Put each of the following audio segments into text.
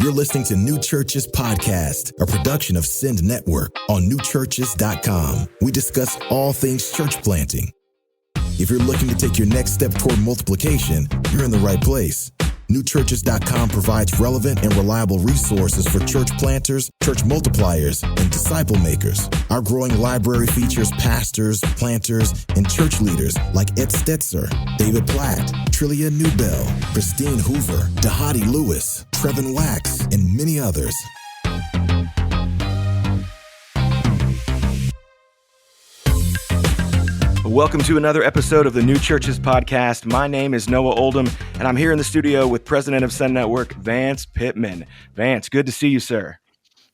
You're listening to New Churches Podcast, a production of Send Network on newchurches.com. We discuss all things church planting. If you're looking to take your next step toward multiplication, you're in the right place. Newchurches.com provides relevant and reliable resources for church planters, church multipliers, and disciple makers. Our growing library features pastors, planters, and church leaders like Ed Stetzer, David Platt, Trillia Newbell, Christine Hoover, Dahadi Lewis, Trevin Wax, and many others. Welcome to another episode of the New Churches Podcast. My name is Noah Oldham, and I'm here in the studio with President of Send Network, Vance Pitman. Vance, good to see you, sir.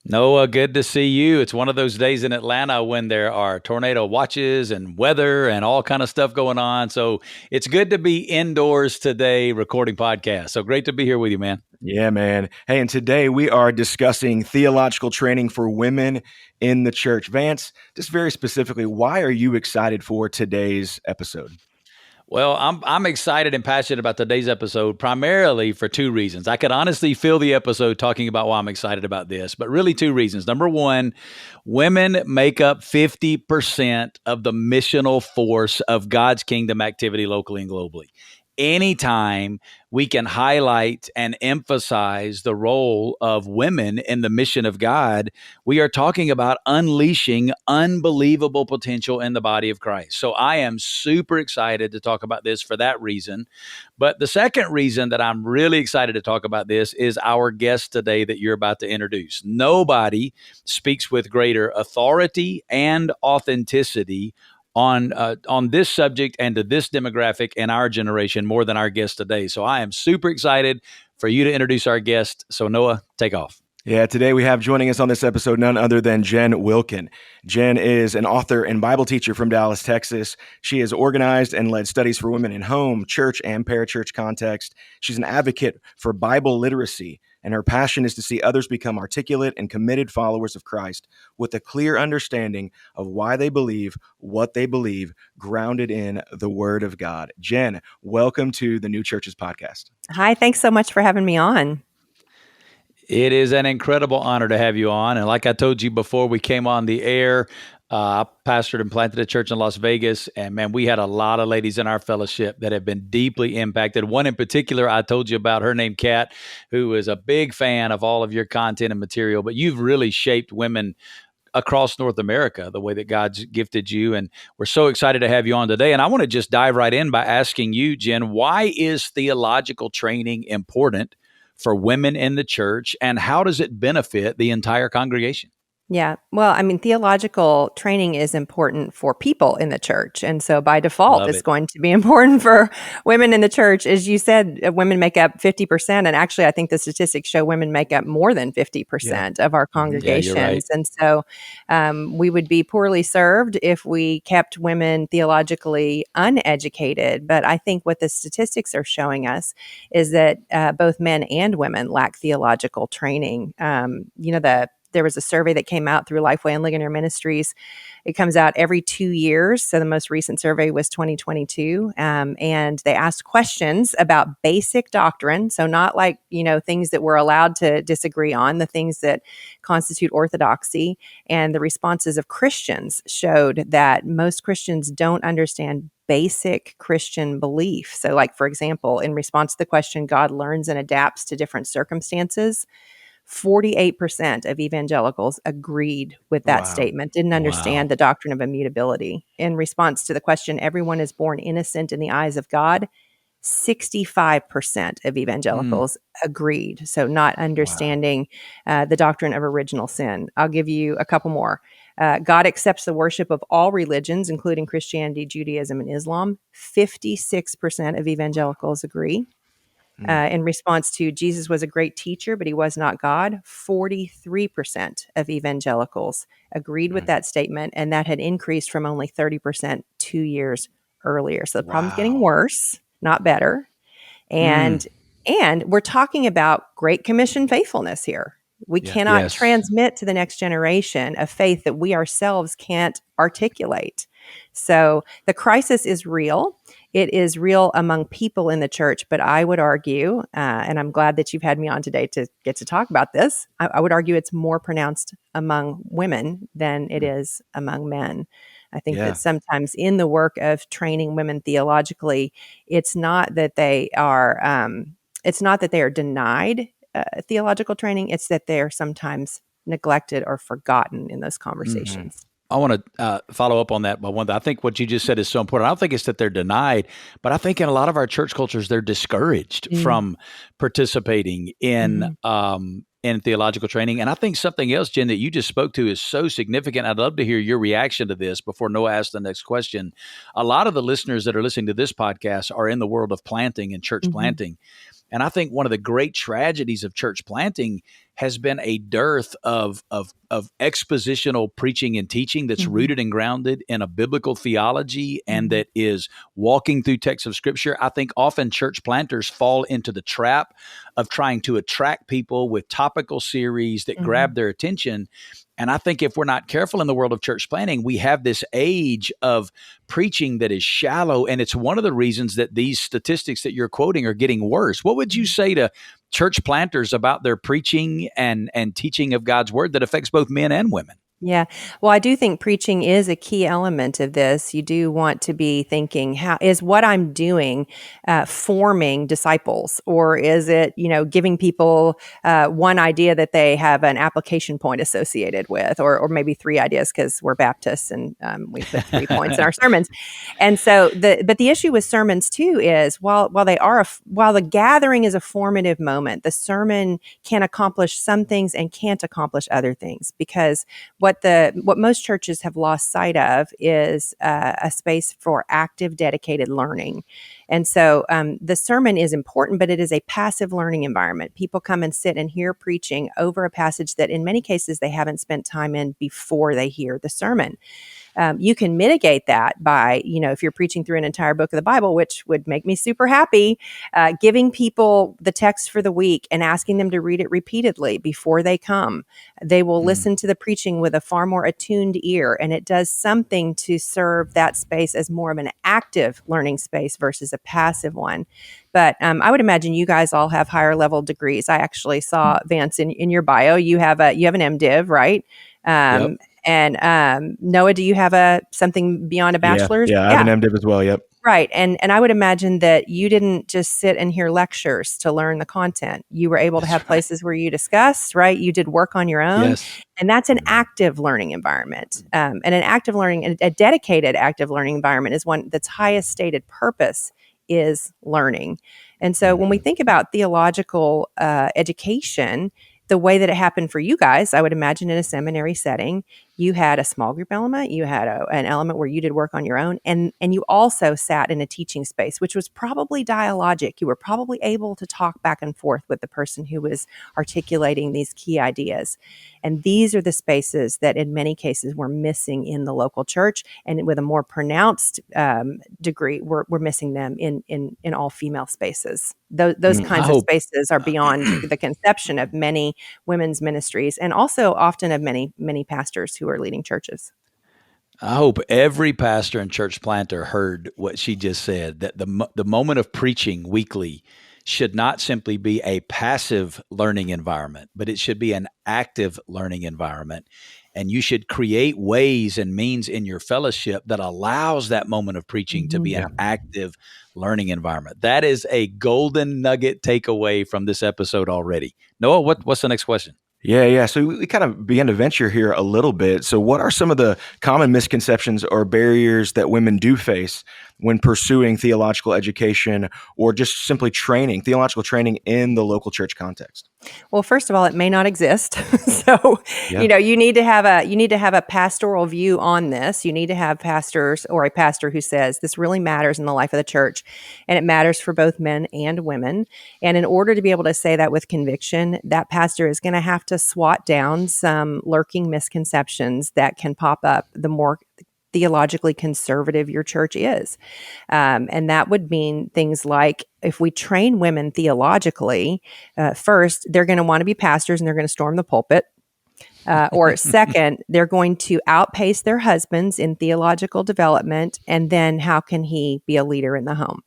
Noah, good to see you. It's one of those days in Atlanta when there are tornado watches and weather and all kind of stuff going on. So it's good to be indoors today recording podcasts. So great to be here with you, man. Yeah, man. Hey, and today we are discussing theological training for women in the church. Vance, just very specifically, why are you excited for today's episode? Well, I'm excited and passionate about today's episode primarily for two reasons. I could honestly fill the episode talking about why I'm excited about this, but really two reasons. Number one, women make up 50% of the missional force of God's kingdom activity locally and globally. Anytime we can highlight and emphasize the role of women in the mission of God, we are talking about unleashing unbelievable potential in the body of Christ. So I am super excited to talk about this for that reason. But the second reason that I'm really excited to talk about this is our guest today that you're about to introduce. Nobody speaks with greater authority and authenticity on this subject and to this demographic in our generation more than our guest today. So I am super excited for you to introduce our guest. So Noah, take off. Yeah, today we have joining us on this episode none other than Jen Wilkin. Jen is an author and Bible teacher from Dallas, Texas. She has organized and led studies for women in home, church, and parachurch context. She's an advocate for Bible literacy, and her passion is to see others become articulate and committed followers of Christ with a clear understanding of why they believe what they believe, grounded in the Word of God. Jen, welcome to the New Churches Podcast. Hi, thanks so much for having me on. It is an incredible honor to have you on. And like I told you before we came on the air, I pastored and planted a church in Las Vegas. And man, we had a lot of ladies in our fellowship that have been deeply impacted. One in particular, I told you about, her name Kat, who is a big fan of all of your content and material. But you've really shaped women across North America, the way that God's gifted you. And we're so excited to have you on today. And I want to just dive right in by asking you, Jen, why is theological training important for women in the church, and how does it benefit the entire congregation? Yeah. Well, I mean, theological training is important for people in the church. And so by default, it's going to be important for women in the church. As you said, women make up 50%. And actually, I think the statistics show women make up more than 50% of our congregations. Yeah, you're right. And so we would be poorly served if we kept women theologically uneducated. But I think what the statistics are showing us is that both men and women lack theological training. There was a survey that came out through Lifeway and Ligonier Ministries. It comes out every 2 years. So the most recent survey was 2022. And they asked questions about basic doctrine. So not like, things that we're allowed to disagree on, the things that constitute orthodoxy. And the responses of Christians showed that most Christians don't understand basic Christian belief. So like, for example, in response to the question, God learns and adapts to different circumstances, 48% of evangelicals agreed with that statement, didn't understand the doctrine of immutability. In response to the question, everyone is born innocent in the eyes of God, 65% of evangelicals agreed. So not understanding the doctrine of original sin. I'll give you a couple more. God accepts the worship of all religions, including Christianity, Judaism, and Islam. 56% of evangelicals agree. In response to Jesus was a great teacher, but he was not God, 43% of evangelicals agreed with that statement, and that had increased from only 30% 2 years earlier. So the problem's getting worse, not better. And we're talking about Great Commission faithfulness here. We cannot transmit to the next generation a faith that we ourselves can't articulate. So the crisis is real. it is real among people in the church. But I would argue, and I'm glad that you've had me on today to get to talk about this, I would argue it's more pronounced among women than it is among men. I think Yeah. that sometimes in the work of training women theologically, it's not that they are denied theological training. It's that they are sometimes neglected or forgotten in those conversations. I want to follow up on that by one thing. I think what you just said is so important. I don't think it's that they're denied, but I think in a lot of our church cultures, they're discouraged from participating in theological training. And I think something else, Jen, that you just spoke to is so significant. I'd love to hear your reaction to this before Noah asks the next question. A lot of the listeners that are listening to this podcast are in the world of planting and church planting. And I think one of the great tragedies of church planting has been a dearth of expositional preaching and teaching that's rooted and grounded in a biblical theology and that is walking through texts of Scripture. I think often church planters fall into the trap of trying to attract people with topical series that grab their attention. And I think if we're not careful in the world of church planting, we have this age of preaching that is shallow. And it's one of the reasons that these statistics that you're quoting are getting worse. What would you say to church planters about their preaching and teaching of God's word that affects both men and women? Yeah. Well, I do think preaching is a key element of this. You do want to be thinking, how is what I'm doing forming disciples, or is it, giving people one idea that they have an application point associated with, or maybe three ideas because we're Baptists and we put 3 points in our sermons. And so but the issue with sermons too is while the gathering is a formative moment, the sermon can accomplish some things and can't accomplish other things, because what most churches have lost sight of is a space for active, dedicated learning. And so the sermon is important, but it is a passive learning environment. People come and sit and hear preaching over a passage that in many cases they haven't spent time in before they hear the sermon. You can mitigate that by, if you're preaching through an entire book of the Bible, which would make me super happy, giving people the text for the week and asking them to read it repeatedly before they come. They will listen to the preaching with a far more attuned ear, and it does something to serve that space as more of an active learning space versus a passive one. But I would imagine you guys all have higher level degrees. I actually saw, Vance, in your bio, you have an MDiv, right? Yep. And Noah, do you have something beyond a bachelor's? Yeah, I have an MDiv as well. Yep. Right. And I would imagine that you didn't just sit and hear lectures to learn the content. You were able to have places where you discussed, right? You did work on your own. Yes. And that's an active learning environment. And an active learning, a dedicated active learning environment is one that's highest stated purpose is learning. And so when we think about theological education, the way that it happened for you guys, I would imagine in a seminary setting, you had a small group element, you had an element where you did work on your own, and you also sat in a teaching space, which was probably dialogic. You were probably able to talk back and forth with the person who was articulating these key ideas. And these are the spaces that in many cases we're missing in the local church, and with a more pronounced degree, we're missing them in all female spaces. Those kinds of spaces are beyond the conception of many women's ministries, and also often of many pastors who are leading churches. I hope every pastor and church planter heard what she just said, that the moment of preaching weekly should not simply be a passive learning environment, but it should be an active learning environment. And you should create ways and means in your fellowship that allows that moment of preaching to be an active learning environment. That is a golden nugget takeaway from this episode already. Noah, what's the next question? Yeah. So we kind of began to venture here a little bit. So what are some of the common misconceptions or barriers that women do face when pursuing theological education or just simply theological training in the local church context? Well, first of all, it may not exist. So, you need to have a pastoral view on this. You need to have pastors or a pastor who says this really matters in the life of the church, and it matters for both men and women. And in order to be able to say that with conviction, that pastor is going to have to swat down some lurking misconceptions that can pop up the more theologically conservative your church is. And that would mean things like, if we train women theologically, first, they're going to want to be pastors and they're going to storm the pulpit. Or second, they're going to outpace their husbands in theological development. And then how can he be a leader in the home?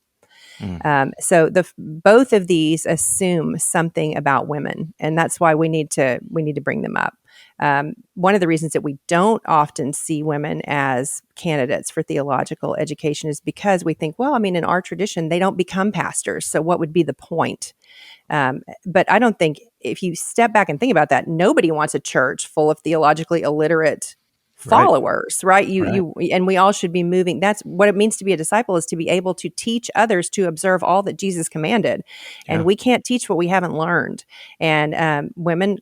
So both of these assume something about women, and that's why we need to bring them up. One of the reasons that we don't often see women as candidates for theological education is because we think, well, I mean, in our tradition, they don't become pastors, so what would be the point? But I don't think, if you step back and think about that, nobody wants a church full of theologically illiterate followers, right? And we all should be moving. That's what it means to be a disciple, is to be able to teach others to observe all that Jesus commanded. And we can't teach what we haven't learned. And women,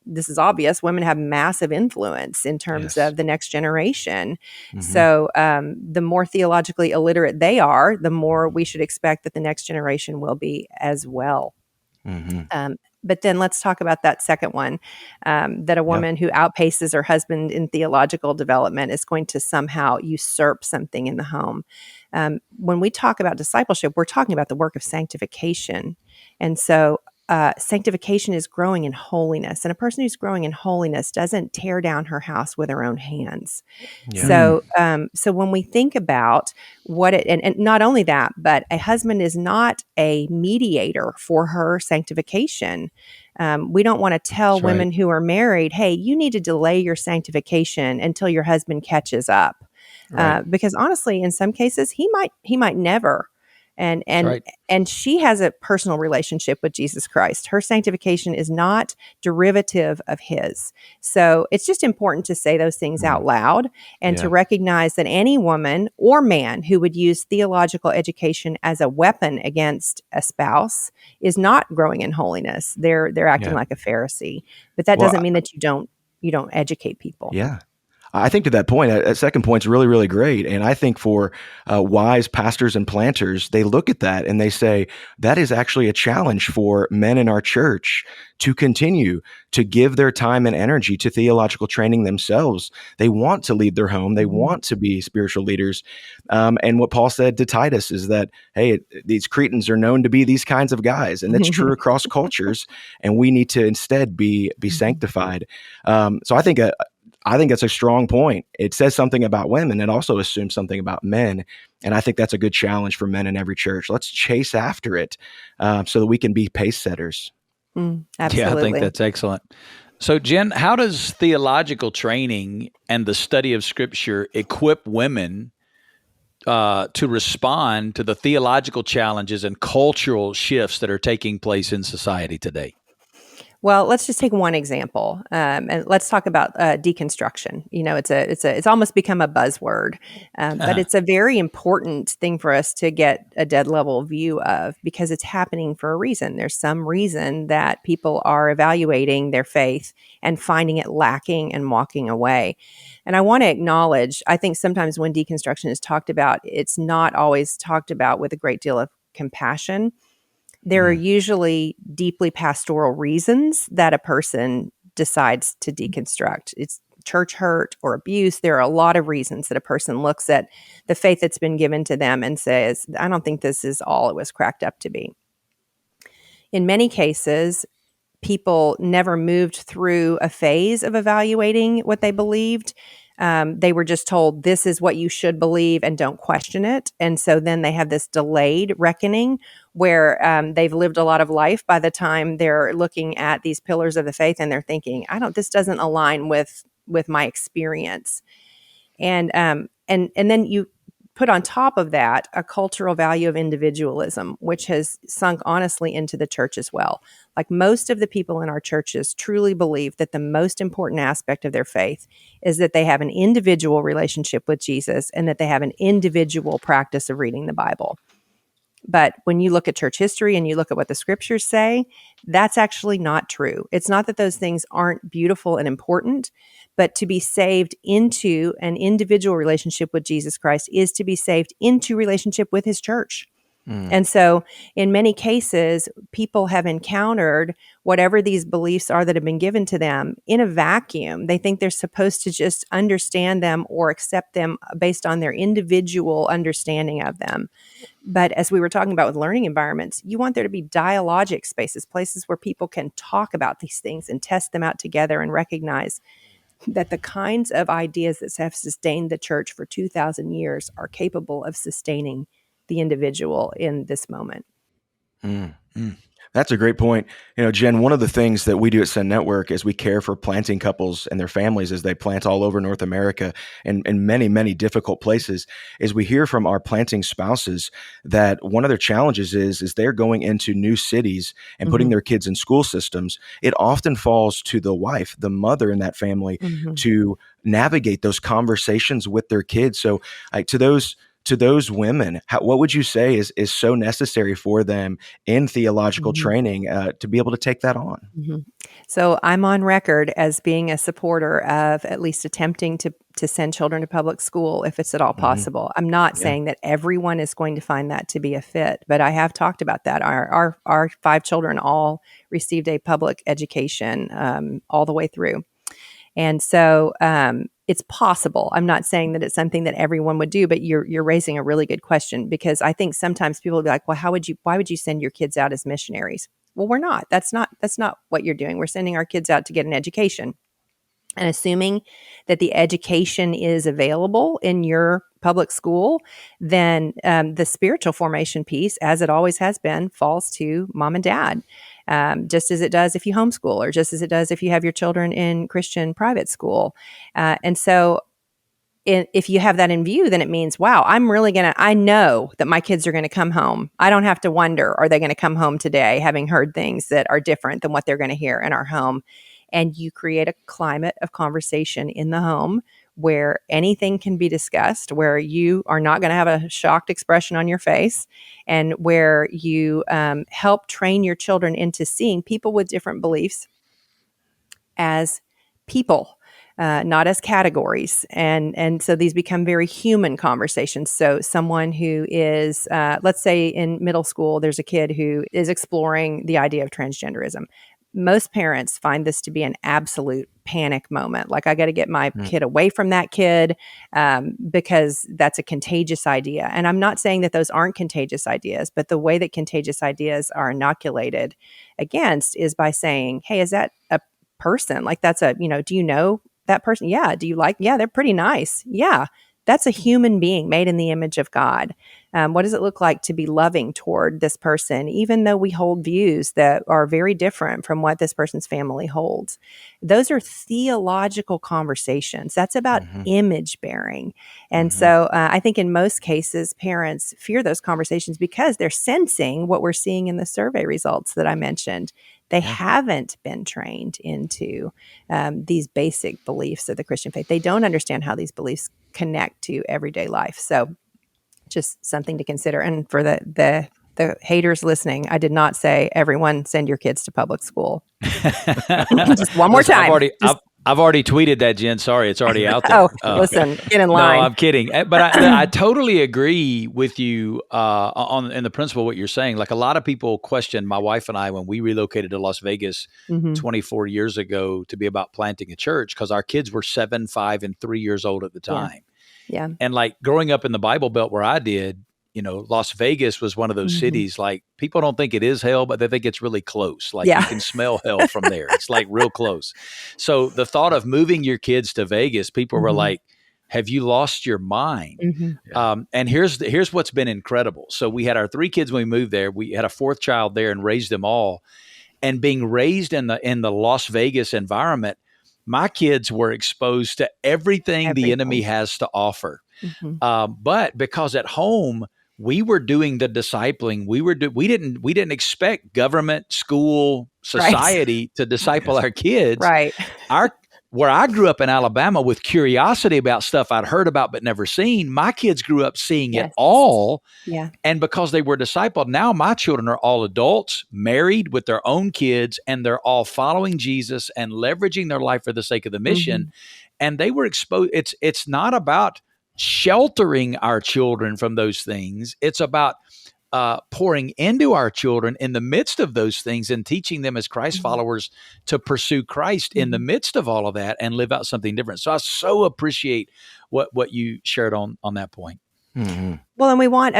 this is obvious, women have massive influence in terms of the next generation. So the more theologically illiterate they are, the more we should expect that the next generation will be as well. But then let's talk about that second one, that a woman who outpaces her husband in theological development is going to somehow usurp something in the home. When we talk about discipleship, we're talking about the work of sanctification. And so sanctification is growing in holiness. And a person who's growing in holiness doesn't tear down her house with her own hands. So when we think about what and not only that, but a husband is not a mediator for her sanctification. We don't want to tell women who are married, hey, you need to delay your sanctification until your husband catches up. Because honestly, in some cases, he might never. And she has a personal relationship with Jesus Christ. Her sanctification is not derivative of his. So it's just important to say those things out loud and to recognize that any woman or man who would use theological education as a weapon against a spouse is not growing in holiness. They're acting like a Pharisee. But that doesn't mean that you don't educate people. Yeah. I think to that point, that second point is really, really great. And I think for wise pastors and planters, they look at that and they say, that is actually a challenge for men in our church to continue to give their time and energy to theological training themselves. They want to lead their home. They want to be spiritual leaders. And what Paul said to Titus is that, hey, these Cretans are known to be these kinds of guys. And that's true across cultures. And we need to instead be sanctified. So I think that's a strong point. It says something about women. It also assumes something about men. And I think that's a good challenge for men in every church. Let's chase after it so that we can be pace setters. Absolutely. Yeah, I think that's excellent. So, Jen, how does theological training and the study of Scripture equip women to respond to the theological challenges and cultural shifts that are taking place in society today? Well, let's just take one example, and let's talk about deconstruction. You know, it's almost become a buzzword, but it's a very important thing for us to get a dead level view of, because it's happening for a reason. There's some reason that people are evaluating their faith and finding it lacking and walking away. And I want to acknowledge, I think sometimes when deconstruction is talked about, it's not always talked about with a great deal of compassion. There are usually deeply pastoral reasons that a person decides to deconstruct. It's church hurt or abuse. There are a lot of reasons that a person looks at the faith that's been given to them and says, I don't think this is all it was cracked up to be. In many cases, people never moved through a phase of evaluating what they believed. They were just told, this is what you should believe and don't question it. And so then they have this delayed reckoning where they've lived a lot of life by the time they're looking at these pillars of the faith and they're thinking, this doesn't align with my experience. And then you put on top of that a cultural value of individualism, which has sunk honestly into the church as well. Like, most of the people in our churches truly believe that the most important aspect of their faith is that they have an individual relationship with Jesus and that they have an individual practice of reading the Bible. But when you look at church history and you look at what the scriptures say, that's actually not true. It's not that those things aren't beautiful and important, but to be saved into an individual relationship with Jesus Christ is to be saved into relationship with his church. And so in many cases, people have encountered whatever these beliefs are that have been given to them in a vacuum. They think they're supposed to just understand them or accept them based on their individual understanding of them. But as we were talking about with learning environments, you want there to be dialogic spaces, places where people can talk about these things and test them out together and recognize that the kinds of ideas that have sustained the church for 2,000 years are capable of sustaining the individual in this moment. That's a great point. Jen, one of the things that we do at Send Network is we care for planting couples and their families as they plant all over North America and many, many difficult places, is we hear from our planting spouses that one of their challenges is they're going into new cities and putting their kids in school systems. It often falls to the wife, the mother in that family, to navigate those conversations with their kids. So to those women, what would you say is so necessary for them in theological training to be able to take that on? So I'm on record as being a supporter of at least attempting to send children to public school if it's at all possible. I'm not saying that everyone is going to find that to be a fit, but I have talked about that. Our 5 children all received a public education all the way through. And so it's possible. I'm not saying that it's something that everyone would do, but you're raising a really good question, because I think sometimes people will be like, well, why would you send your kids out as missionaries? Well, we're not. That's not what you're doing. We're sending our kids out to get an education. And assuming that the education is available in your public school, then the spiritual formation piece, as it always has been, falls to mom and dad. Just as it does if you homeschool, or just as it does if you have your children in Christian private school. And so if you have that in view, then it means, wow, I know that my kids are going to come home. I don't have to wonder, are they going to come home today having heard things that are different than what they're going to hear in our home? And you create a climate of conversation in the home where anything can be discussed, where you are not going to have a shocked expression on your face, and where you help train your children into seeing people with different beliefs as people, not as categories. And so these become very human conversations. So someone who is, let's say in middle school, there's a kid who is exploring the idea of transgenderism. Most parents find this to be an absolute panic moment. Like, I got to get my kid away from that kid because that's a contagious idea. And I'm not saying that those aren't contagious ideas, but the way that contagious ideas are inoculated against is by saying, hey, is that a person? Like, that's do you know that person? Yeah. Do you they're pretty nice. Yeah. That's a human being made in the image of God. What does it look like to be loving toward this person, even though we hold views that are very different from what this person's family holds? Those are theological conversations. That's about image bearing. And so I think in most cases, parents fear those conversations because they're sensing what we're seeing in the survey results that I mentioned. They haven't been trained into these basic beliefs of the Christian faith. They don't understand how these beliefs connect to everyday life. So just something to consider. And for the haters listening, I did not say everyone send your kids to public school. Just one more time. I've already tweeted that, Jen. Sorry, it's already out there. Listen, get in line. No, I'm kidding. But I totally agree with you in the principle of what you're saying. Like, a lot of people questioned my wife and I when we relocated to Las Vegas 24 years ago to be about planting a church, because our kids were 7, 5, and 3 years old at the time. Yeah. And like growing up in the Bible Belt where I did, Las Vegas was one of those cities, like, people don't think it is hell, but they think it's really close. Like, you can smell hell from there. It's like real close. So the thought of moving your kids to Vegas, people were like, have you lost your mind? And here's what's been incredible. So we had our 3 kids when we moved there. We had a 4th child there and raised them all. And being raised in the Las Vegas environment, my kids were exposed to everything the enemy has to offer. But because at home we were doing the discipling, we didn't expect government, school, society to disciple our kids. Right. Where I grew up in Alabama with curiosity about stuff I'd heard about but never seen, my kids grew up seeing it all. Yeah. And because they were discipled, now my children are all adults, married with their own kids, and they're all following Jesus and leveraging their life for the sake of the mission. And they were exposed. It's not about sheltering our children from those things. It's about pouring into our children in the midst of those things and teaching them as Christ followers to pursue Christ in the midst of all of that and live out something different. So I so appreciate what you shared on that point. Mm-hmm. Well, and we want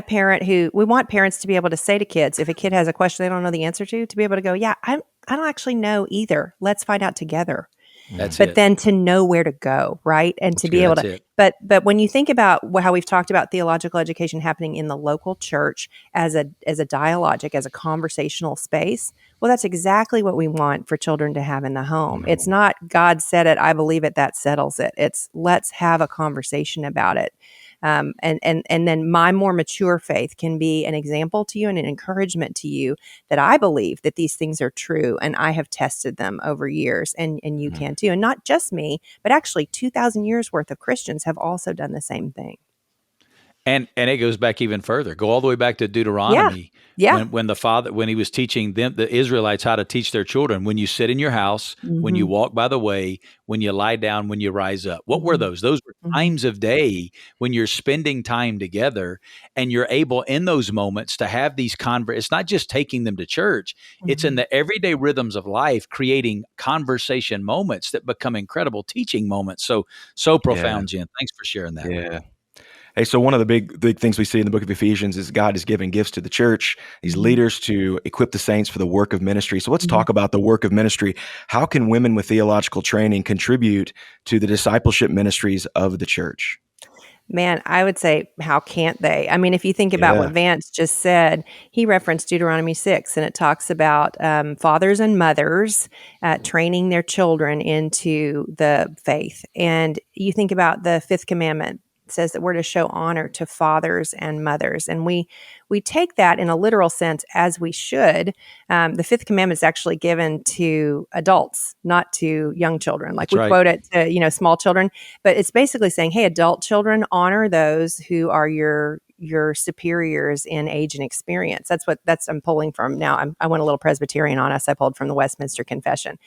parents to be able to say to kids, if a kid has a question they don't know the answer to be able to go, yeah, I don't actually know either. Let's find out together. That's But it. then to know where to go, right? And to be able That's to, it. but when you think about how we've talked about theological education happening in the local church as a dialogic, as a conversational space, well, that's exactly what we want for children to have in the home. It's not God said it, I believe it, that settles it. It's let's have a conversation about it. And then my more mature faith can be an example to you and an encouragement to you that I believe that these things are true and I have tested them over years and you can too. And not just me, but actually 2,000 years worth of Christians have also done the same thing. And it goes back even further. Go all the way back to Deuteronomy. Yeah. When he was teaching them, the Israelites, how to teach their children. When you sit in your house, when you walk by the way, when you lie down, when you rise up. What were those? Those were times of day when you're spending time together and you're able in those moments to have these It's not just taking them to church. It's in the everyday rhythms of life, creating conversation moments that become incredible teaching moments. So profound, Jen. Thanks for sharing that. Yeah. Hey, so one of the big things we see in the book of Ephesians is God is giving gifts to the church, these leaders to equip the saints for the work of ministry. So let's talk about the work of ministry. How can women with theological training contribute to the discipleship ministries of the church? Man, I would say, how can't they? I mean, if you think about what Vance just said, he referenced Deuteronomy 6, and it talks about fathers and mothers training their children into the faith. And you think about the fifth commandment. Says that we're to show honor to fathers and mothers. And we take that in a literal sense, as we should. The fifth commandment is actually given to adults, not to young children. Like we quote it to, small children, but it's basically saying, hey, adult children, honor those who are your superiors in age and experience. That's I'm pulling from now. I went a little Presbyterian on us. I pulled from the Westminster Confession,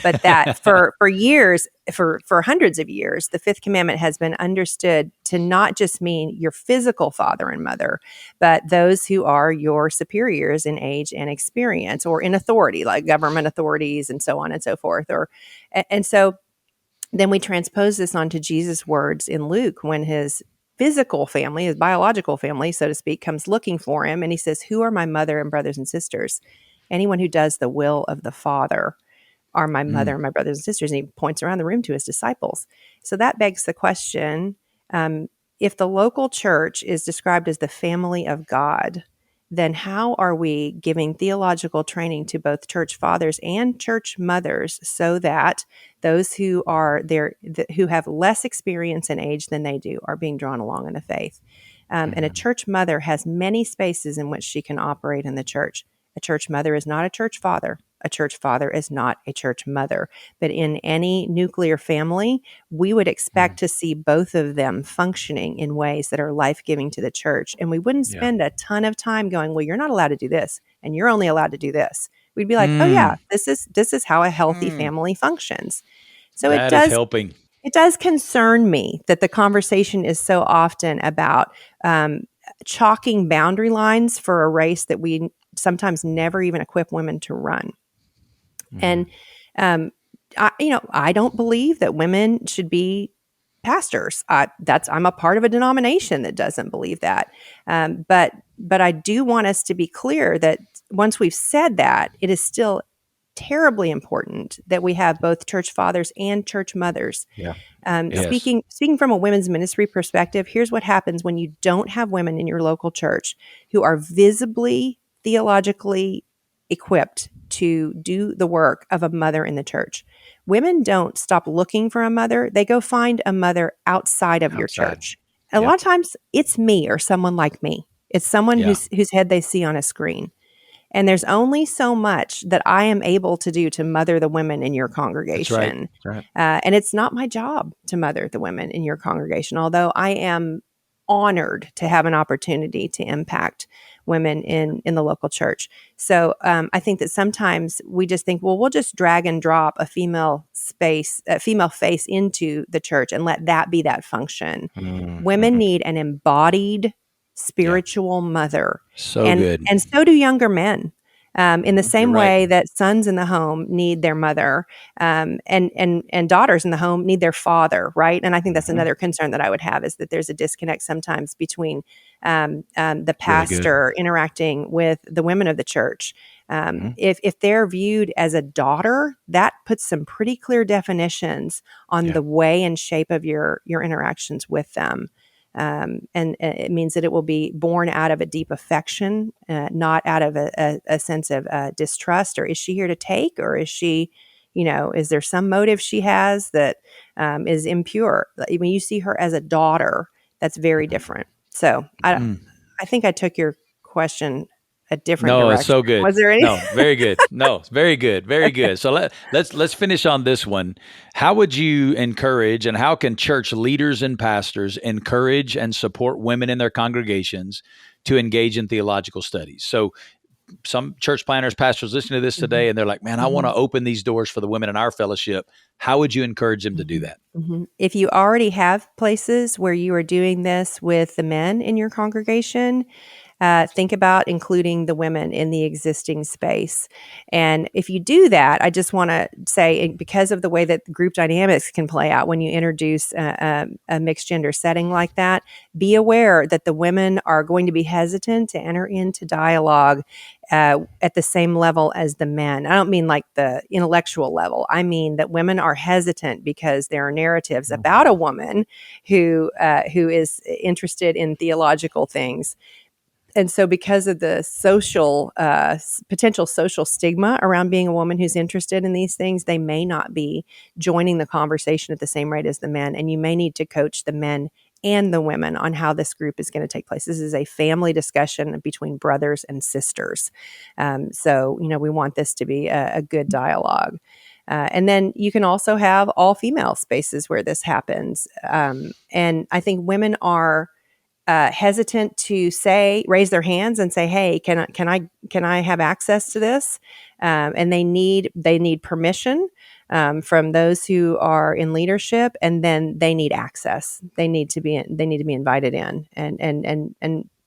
but that for years, for hundreds of years, the fifth commandment has been understood to not just mean your physical father and mother, but those who are your superiors in age and experience or in authority, like government authorities and so on and so forth. And so then we transpose this onto Jesus' words in Luke when his physical family, his biological family, so to speak, comes looking for him. And he says, who are my mother and brothers and sisters? Anyone who does the will of the Father are my mother and my brothers and sisters. And he points around the room to his disciples. So that begs the question, if the local church is described as the family of God, then how are we giving theological training to both church fathers and church mothers so that those who are there, who have less experience and age than they do, are being drawn along in the faith? And a church mother has many spaces in which she can operate in the church. A church mother is not a church father. A church father is not a church mother. But in any nuclear family, we would expect to see both of them functioning in ways that are life-giving to the church. And we wouldn't spend a ton of time going, well, you're not allowed to do this, and you're only allowed to do this. We'd be like, oh yeah, this is how a healthy family functions. So that is helping. It does concern me that the conversation is so often about chalking boundary lines for a race that we sometimes never even equip women to run. And I don't believe that women should be pastors. I'm a part of a denomination that doesn't believe that. But I do want us to be clear that once we've said that, it is still terribly important that we have both church fathers and church mothers. Yeah. Speaking from a women's ministry perspective, here's what happens when you don't have women in your local church who are visibly theologically equipped to do the work of a mother in the church. Women don't stop looking for a mother. They go find a mother outside of your church. A lot of times it's me or someone like me. It's someone whose head they see on a screen. And there's only so much that I am able to do to mother the women in your congregation. That's right. And it's not my job to mother the women in your congregation, although I am honored to have an opportunity to impact women in the local church. So I think that sometimes we just think, well, we'll just drag and drop a female face into the church and let that be that function. Women need an embodied spiritual mother. So and, good. And so do younger men. In the same You're right. way that sons in the home need their mother, and daughters in the home need their father, right? And I think that's another concern that I would have, is that there's a disconnect sometimes between the pastor interacting with the women of the church. If they're viewed as a daughter, that puts some pretty clear definitions on the way and shape of your interactions with them. And it means that it will be born out of a deep affection, not out of a sense of distrust, or is she here to take, or is she, is there some motive she has that is impure? When you see her as a daughter, that's very different. So I think I took your question a different direction. No, it's so good. Was there any? No, very good. No, it's very good. Very good. So let's finish on this one. How would you encourage, and how can church leaders and pastors encourage and support women in their congregations to engage in theological studies? So some church planners, pastors listening to this today, and they're like, man, I want to open these doors for the women in our fellowship. How would you encourage them to do that? If you already have places where you are doing this with the men in your congregation, think about including the women in the existing space. And if you do that, I just want to say, because of the way that group dynamics can play out when you introduce a mixed gender setting like that, be aware that the women are going to be hesitant to enter into dialogue at the same level as the men. I don't mean like the intellectual level. I mean that women are hesitant because there are narratives about a woman who is interested in theological things. And so because of the social, potential social stigma around being a woman who's interested in these things, they may not be joining the conversation at the same rate as the men. And you may need to coach the men and the women on how this group is going to take place. This is a family discussion between brothers and sisters. So, we want this to be a good dialogue. And then you can also have all female spaces where this happens. And I think women are hesitant to raise their hands and say, "Hey, can I have access to this?" And they need permission from those who are in leadership, and then they need access. They need to be invited in, and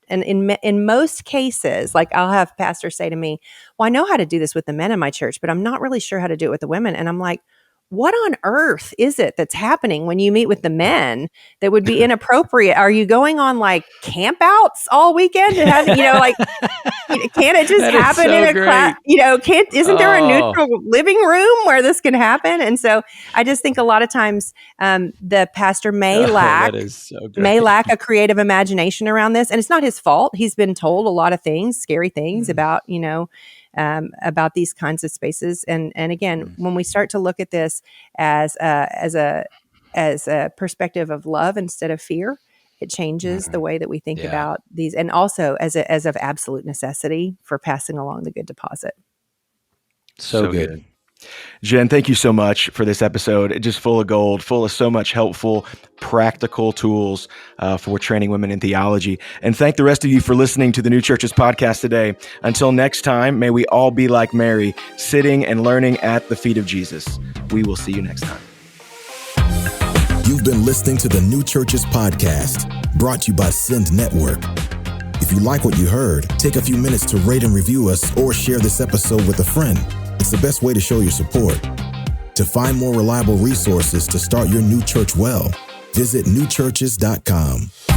in most cases, like I'll have pastors say to me, "Well, I know how to do this with the men in my church, but I'm not really sure how to do it with the women." And I'm like, what on earth is it that's happening when you meet with the men that would be inappropriate? Are you going on like campouts all weekend? Can't it just happen in a class? Isn't there a neutral living room where this can happen? And so I just think a lot of times the pastor may lack a creative imagination around this. And it's not his fault. He's been told a lot of things, scary things about these kinds of spaces. And again, when we start to look at this as a perspective of love instead of fear, it changes the way that we think about these, and also as of absolute necessity for passing along the good deposit. So good. Jen, thank you so much for this episode. Just full of gold, full of so much helpful, practical tools for training women in theology. And thank the rest of you for listening to the New Churches podcast today. Until next time, may we all be like Mary, sitting and learning at the feet of Jesus. We will see you next time. You've been listening to the New Churches podcast, brought to you by Send Network. If you like what you heard, take a few minutes to rate and review us, or share this episode with a friend. It's the best way to show your support. To find more reliable resources to start your new church well, visit newchurches.com.